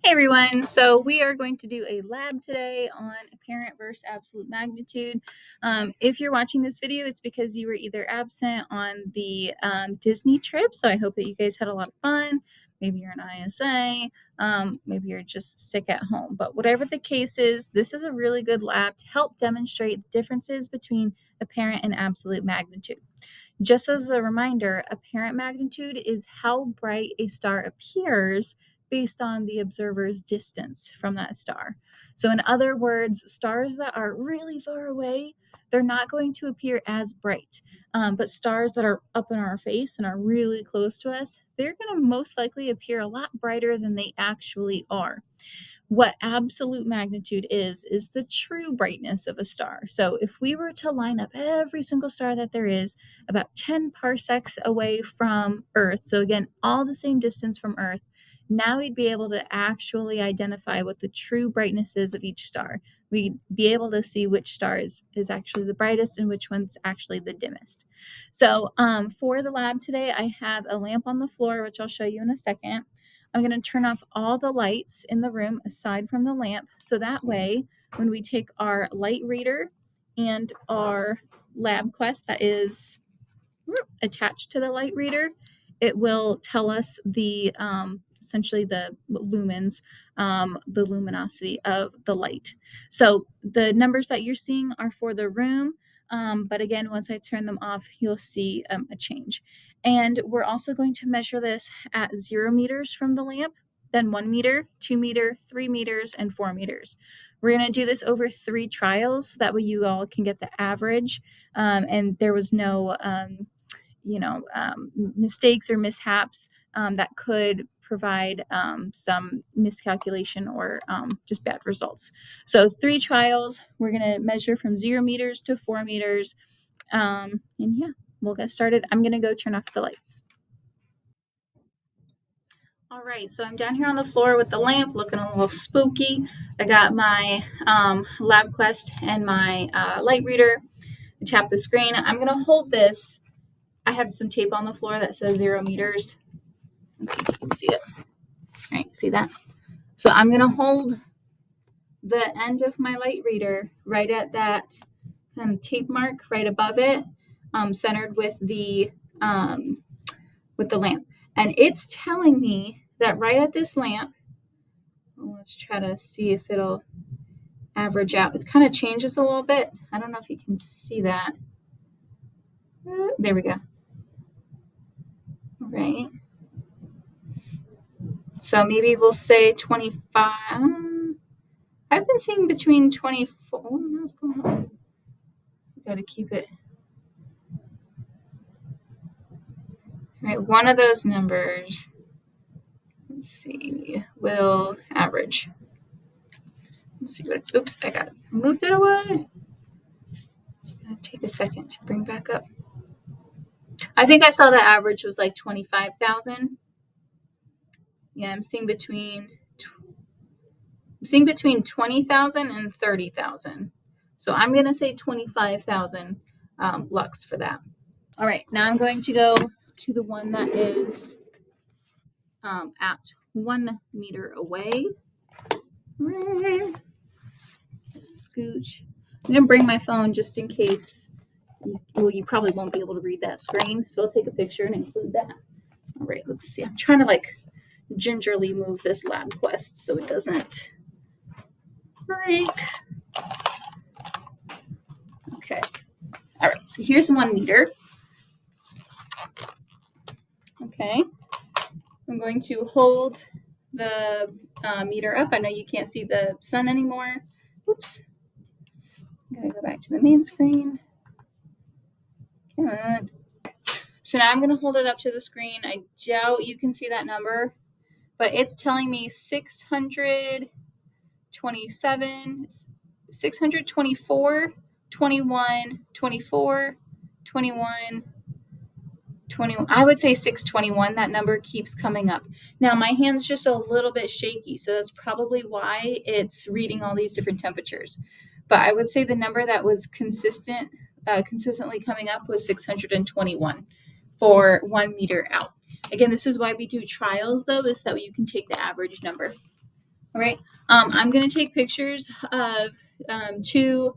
Hey everyone, so we are going to do a lab today on apparent versus absolute magnitude. If you're watching this video, it's because you were either absent on the Disney trip, so I hope that you guys had a lot of fun. Maybe you're an ISA, maybe you're just sick at home, but whatever the case is, this is a really good lab to help demonstrate the differences between apparent and absolute magnitude. Just as a reminder, apparent magnitude is how bright a star appears based on the observer's distance from that star. So, in other words, stars that are really far away, they're not going to appear as bright. But stars that are up in our face and are really close to us, they're going to most likely appear a lot brighter than they actually are. What absolute magnitude is the true brightness of a star. So if we were to line up every single star that there is about 10 parsecs away from Earth, so again, all the same distance from Earth, now we'd be able to actually identify what the true brightness is of each star. We'd be able to see which star is actually the brightest and which one's actually the dimmest. So for the lab today, I have a lamp on the floor, which I'll show you in a second. I'm going to turn off all the lights in the room aside from the lamp, so that way when we take our light reader and our lab quest that is attached to the light reader, it will tell us the essentially the lumens, the luminosity of the light. So the numbers that you're seeing are for the room, but again, once I turn them off, you'll see a change. And we're also going to measure this at 0 meters from the lamp, then 1 meter, 2 meter, 3 meters, and 4 meters. We're going to do this over 3 trials, so that way you all can get the average, and there was no mistakes or mishaps that could provide some miscalculation or just bad results. So 3 trials, we're going to measure from 0 meters to 4 meters. And yeah, we'll get started. I'm going to go turn off the lights. All right, so I'm down here on the floor with the lamp looking a little spooky. I got my lab quest and my light reader. I tap the screen. I'm going to hold this. I have some tape on the floor that says 0 meters. Let's see if you can see it. All right, see that? So I'm going to hold the end of my light reader right at that kind of tape mark right above it, centered with the lamp. And it's telling me that right at this lamp, let's try to see if it'll average out. It kind of changes a little bit. I don't know if you can see that. There we go. All right. So maybe we'll say 25. I've been seeing between 24. Oh, no, what's going on? Got to keep it. All right, one of those numbers, let's see, will average. Let's see what, oops, I got it. I moved it away. It's going to take a second to bring back up. I think I saw the average was like 25,000. Yeah, I'm seeing between 20,000 and 30,000. So I'm going to say 25,000 lux for that. All right, now I'm going to go to the one that is at 1 meter away. Scooch. I'm going to bring my phone just in case. You probably won't be able to read that screen, so I'll take a picture and include that. All right, let's see. I'm trying to gingerly move this lab quest so it doesn't break. Okay. All right, so here's 1 meter. Okay. I'm going to hold the meter up. I know you can't see the sun anymore. Oops. I'm going to go back to the main screen. Come on. So now I'm going to hold it up to the screen. I doubt you can see that number, but it's telling me 627, 624, 21, 24, 21, 21. I would say 621. That number keeps coming up. Now my hand's just a little bit shaky, so that's probably why it's reading all these different temperatures. But I would say the number that was consistently coming up was 621 for 1 meter out. Again, this is why we do trials, though, is that you can take the average number. All right. I'm going to take pictures of 2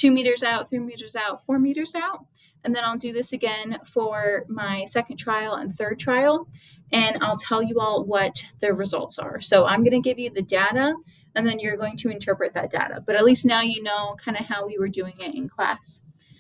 meters out, 3 meters out, 4 meters out. And then I'll do this again for my second trial and third trial. And I'll tell you all what the results are. So I'm going to give you the data and then you're going to interpret that data. But at least now you know kind of how we were doing it in class.